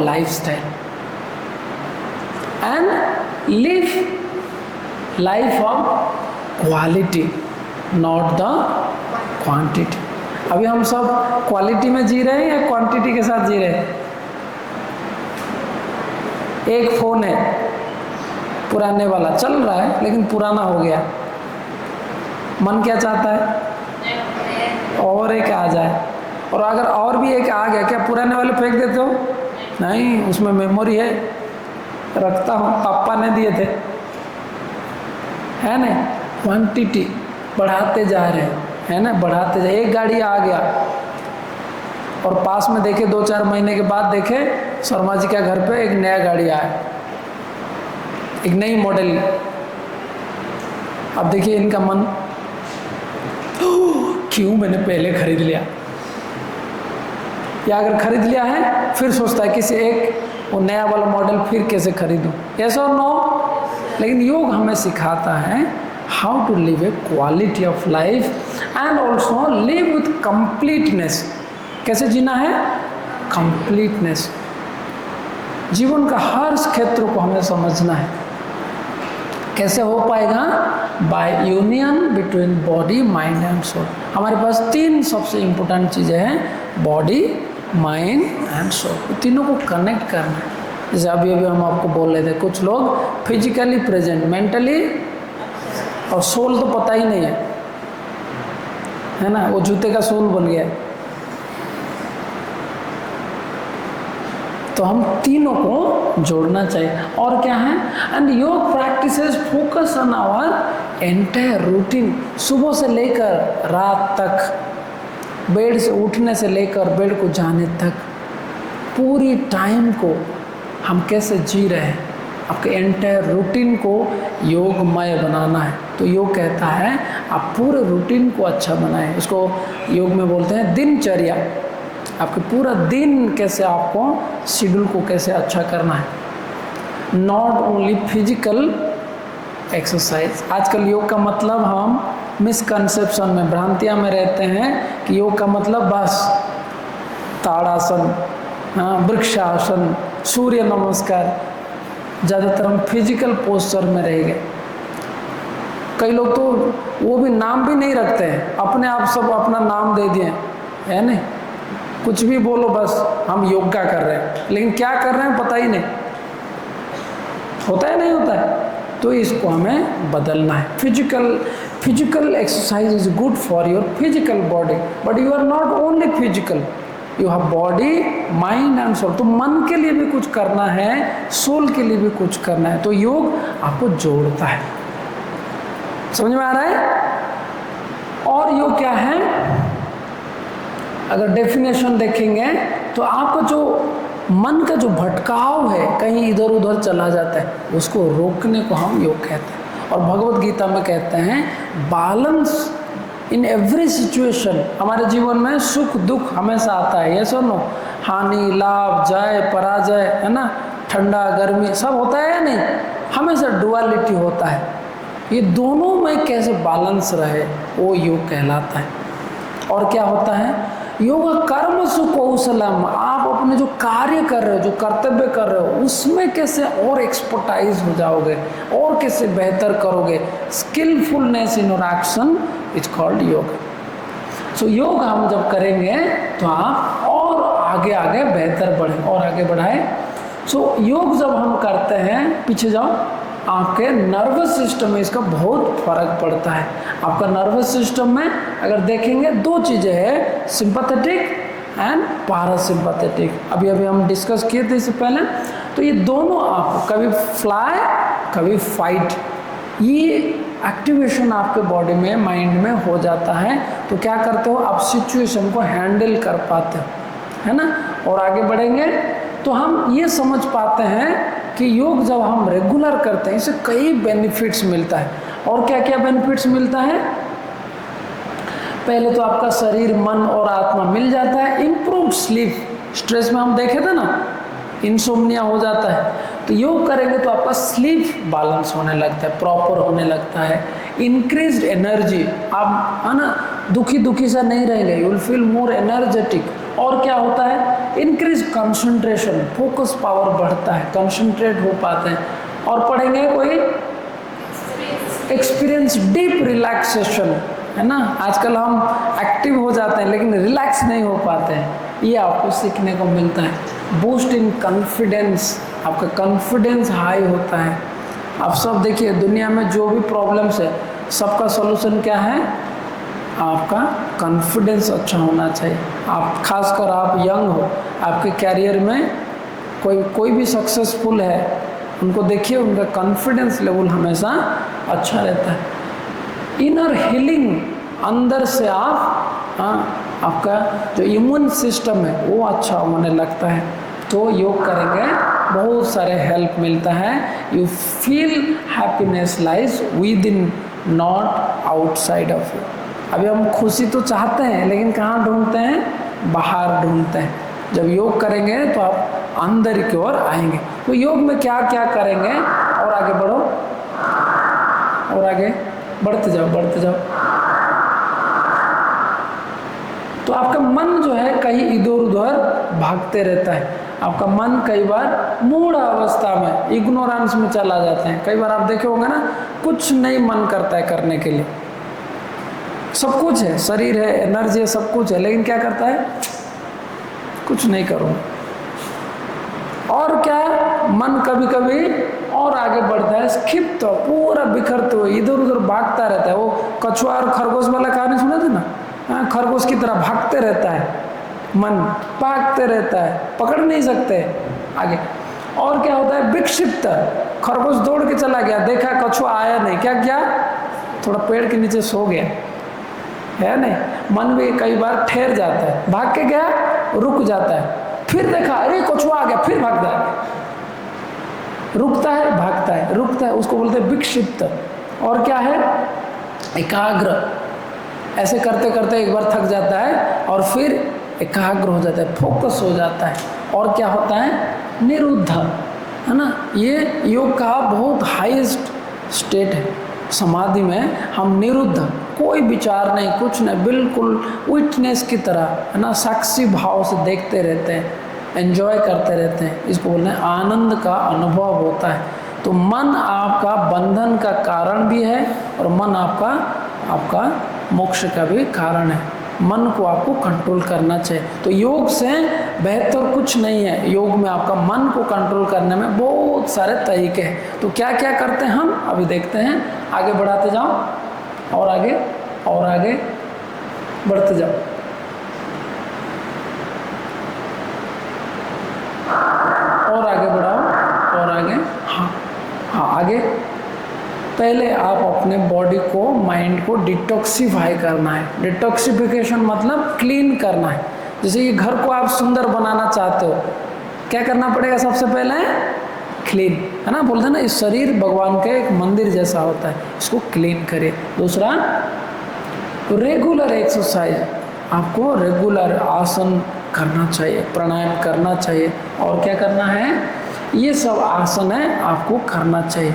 lifestyle and live life of quality, not the quantity. अभी हम सब क्वालिटी में जी रहे हैं या क्वांटिटी के साथ जी रहे हैं? एक फोन है पुराने वाला, चल रहा है लेकिन पुराना हो गया, मन क्या चाहता है और एक आ जाए, और अगर और भी एक आ गया, क्या पुराने वाले फेंक देते हो? नहीं, उसमें मेमोरी है, रखता हूँ, पापा ने दिए थे, है ना? क्वांटिटी बढ़ाते जा रहे हैं, है ना, बढ़ाते जा। एक गाड़ी आ गया और पास में देखे 2-4 महीने के बाद देखे शर्मा जी के घर पे एक नया गाड़ी आया, एक नई मॉडल। अब देखिए इनका मन, क्यों मैंने पहले खरीद लिया, या अगर खरीद लिया है फिर सोचता है किसी एक वो नया वाला मॉडल फिर कैसे खरीदूं, यस और नो? लेकिन योग हमें सिखाता है how to live a quality of life and also live with completeness. कैसे जीना है? कंप्लीटनेस। जीवन का हर क्षेत्र को हमें समझना है। कैसे हो पाएगा? By union between body, mind and soul. हमारे पास 3 सबसे इम्पोर्टेंट चीज़ें हैं, बॉडी, माइंड एंड सोल। तीनों को कनेक्ट करना है। जैसे अभी हम आपको बोल रहे थे, कुछ लोग फिजिकली प्रेजेंट, मेंटली और सोल तो पता ही नहीं है ना? वो जूते का सोल बन गया। तो हम तीनों को जोड़ना चाहिए। और क्या है? And yoga practices focus on our entire routine. सुबह से लेकर रात तक, बेड से उठने से लेकर बेड को जाने तक, पूरी टाइम को हम कैसे जी रहे हैं, आपके एंटायर रूटीन को योगमय बनाना है। तो योग कहता है आप पूरे रूटीन को अच्छा बनाएं। इसको योग में बोलते हैं दिनचर्या। आपके पूरा दिन कैसे, आपको शेड्यूल को कैसे अच्छा करना है। Not only physical exercise. आजकल योग का मतलब हम मिसकंसेप्शन में, भ्रांतियाँ में रहते हैं कि योग का मतलब बस ताड़ासन, वृक्षासन, सूर्य नमस्कार। ज़्यादातर हम फिजिकल पोस्चर में रह गए। कई लोग तो वो भी नाम भी नहीं रखते हैं, अपने आप सब अपना नाम दे दिए, है नहीं? कुछ भी बोलो बस हम योगा कर रहे हैं, लेकिन क्या कर रहे हैं पता ही नहीं। होता है नहीं होता है? तो इसको हमें बदलना है। Physical exercise is good for your physical body, but you are not only physical, you have body, mind and soul. तो मन के लिए भी कुछ करना है, सोल के लिए भी कुछ करना है। तो योग आपको जोड़ता है। समझ में आ रहा है? और योग क्या है? अगर डेफिनेशन देखेंगे तो आपका जो मन का जो भटकाव है, कहीं इधर उधर चला जाता है, उसको रोकने को हम योग कहते हैं। और भगवत गीता में कहते हैं बैलेंस इन एवरी सिचुएशन। हमारे जीवन में सुख दुख हमेशा आता है, यस और नो? हानि लाभ, जय पराजय, है ना, ठंडा गर्मी, सब होता है या नहीं? हमेशा डुअलिटी होता है। ये दोनों में कैसे बैलेंस रहे, वो योग कहलाता है। और क्या होता है? योग कर्म सुकौशलम। आप अपने जो कार्य कर रहे हो, जो कर्तव्य कर रहे हो, उसमें कैसे और एक्सपर्टाइज हो जाओगे और कैसे बेहतर करोगे। Skillfulness in your action is called yoga. So योग हम जब करेंगे तो आप और आगे आगे बेहतर बढ़ें और आगे बढ़ाएं। सो योग जब हम करते हैं, पीछे जाओ, आपके नर्वस सिस्टम में इसका बहुत फर्क पड़ता है। आपका नर्वस सिस्टम में अगर देखेंगे 2 चीज़ें हैं, सिंपैथेटिक एंड पैरासिम्पैथेटिक। अभी हम डिस्कस किए थे इससे पहले। तो ये दोनों आप कभी फ्लाई कभी फाइट, ये एक्टिवेशन आपके बॉडी में, माइंड में हो जाता है। तो क्या करते हो आप? सिचुएशन को हैंडल कर पाते हो, है ना? और आगे बढ़ेंगे तो हम ये समझ पाते हैं कि योग जब हम रेगुलर करते हैं, इससे कई बेनिफिट्स मिलता है। और क्या क्या बेनिफिट्स मिलता है? पहले तो आपका शरीर, मन और आत्मा मिल जाता है। इम्प्रूव स्लीप, स्ट्रेस में हम देखे थे ना, इंसोम्निया हो जाता है। तो योग करेंगे तो आपका स्लीप बैलेंस होने लगता है, प्रॉपर होने लगता है। इंक्रीज्ड एनर्जी, आप है ना दुखी दुखी सा नहीं रहेंगे, you will feel more energetic. और क्या होता है, इंक्रीज कंसंट्रेशन, फोकस पावर बढ़ता है, कंसंट्रेट हो पाते हैं। और पढ़ेंगे कोई एक्सपीरियंस डीप रिलैक्सेशन, है ना, आजकल हम एक्टिव हो जाते हैं लेकिन रिलैक्स नहीं हो पाते हैं, ये आपको सीखने को मिलता है। बूस्ट इन कॉन्फिडेंस, आपका कॉन्फिडेंस हाई होता है। आप सब देखिए दुनिया में जो भी प्रॉब्लम्स है सबका सॉल्यूशन क्या है, आपका कॉन्फिडेंस अच्छा होना चाहिए। आप खासकर आप यंग हो, आपके कैरियर में कोई भी सक्सेसफुल है, उनको देखिए उनका कॉन्फिडेंस लेवल हमेशा अच्छा रहता है। इनर हीलिंग, अंदर से आपका जो इम्यून सिस्टम है वो अच्छा होने लगता है। तो योग करेंगे बहुत सारे हेल्प मिलता है। You feel happiness lies with in, not outside of you. अभी हम खुशी तो चाहते हैं लेकिन कहाँ ढूंढते हैं, बाहर ढूंढते हैं। जब योग करेंगे तो आप अंदर की ओर आएंगे। तो योग में क्या क्या करेंगे, और आगे बढ़ो, और आगे बढ़ते जाओ, बढ़ते जाओ। तो आपका मन जो है कहीं इधर उधर भागते रहता है। आपका मन कई बार मूढ़ अवस्था में, इग्नोरेंस में चला जाता है। कई बार आप देखे होंगे ना, कुछ नहीं मन करता है करने के लिए, सब कुछ है, शरीर है, एनर्जी है, सब कुछ है, लेकिन क्या करता है, कुछ नहीं करो। और क्या, मन कभी कभी और आगे बढ़ता है, स्किप तो पूरा बिखरते हुए इधर उधर भागता रहता है। वो कछुआ और खरगोश वाला कहानी सुना था ना, खरगोश की तरह भागते रहता है मन, भागते रहता है, पकड़ नहीं सकते आगे। और क्या होता है, विक्षिप्त, खरगोश दौड़ के चला गया, देखा कछुआ आया नहीं, क्या किया, थोड़ा पेड़ के नीचे सो गया, है नहीं। मन भी कई बार ठहर जाता है, भाग के गया, रुक जाता है, फिर देखा अरे कछुआ आ गया, फिर भागता है, रुकता है, भागता है, रुकता है, उसको बोलते हैं विक्षिप्त। और क्या है, एकाग्र, ऐसे करते करते एक बार थक जाता है और फिर एकाग्र हो जाता है, फोकस हो जाता है। और क्या होता है, निरुद्ध, है ना। ये योग का बहुत हाईएस्ट स्टेट है। समाधि में हम निरुद्ध, कोई विचार नहीं, कुछ नहीं, बिल्कुल विटनेस की तरह, है ना, साक्षी भाव से देखते रहते हैं, एंजॉय करते रहते हैं। इसको बोलते हैं आनंद का अनुभव होता है। तो मन आपका बंधन का कारण भी है और मन आपका मोक्ष का भी कारण है। मन को आपको कंट्रोल करना चाहिए। तो योग से बेहतर कुछ नहीं है। योग में आपका मन को कंट्रोल करने में बहुत सारे तरीके हैं। तो क्या क्या करते हैं हम अभी देखते हैं, आगे बढ़ाते जाओ, और आगे और आगे बढ़ते जाओ, और आगे बढ़ाओ, और आगे, हाँ आगे। पहले आप अपने बॉडी को, माइंड को डिटॉक्सिफाई करना है। डिटॉक्सिफिकेशन मतलब क्लीन करना है। जैसे ये घर को आप सुंदर बनाना चाहते हो, क्या करना पड़ेगा, सबसे पहले क्लीन, है ना, बोलते हैं ना, इस शरीर भगवान के एक मंदिर जैसा होता है, इसको क्लीन करिए। दूसरा, रेगुलर एक्सरसाइज, आपको रेगुलर आसन करना चाहिए, प्राणायाम करना चाहिए। और क्या करना है, ये सब आसन है आपको करना चाहिए।